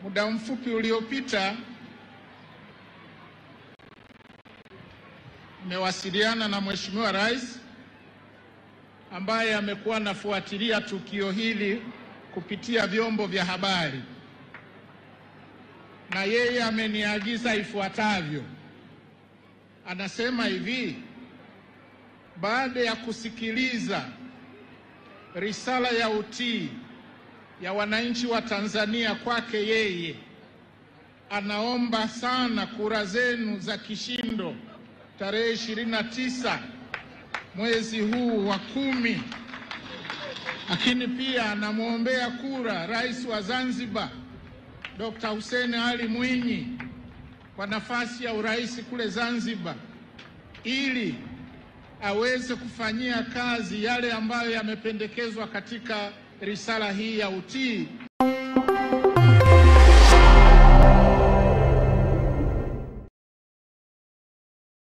Muda mfupi uliopita nimewasiliana na Mheshimiwa Rais ambaye amekuwa anafuatilia tukio hili kupitia vyombo vya habari, na yeye ameniagiza ifuatavyo. Anasema hivi: baada ya kusikiliza risala ya utii ya wananchi wa Tanzania kwake yeye, anaomba sana kura zenu za kishindo tarehe 29 mwezi huu wa 10. Lakini pia anamwombea kura Rais wa Zanzibar Dr. Hussein Ali Mwinyi kwa nafasi ya urais kule Zanzibar, ili aweze kufanyia kazi yale ambayo yamependekezwa katika risala hii ya utii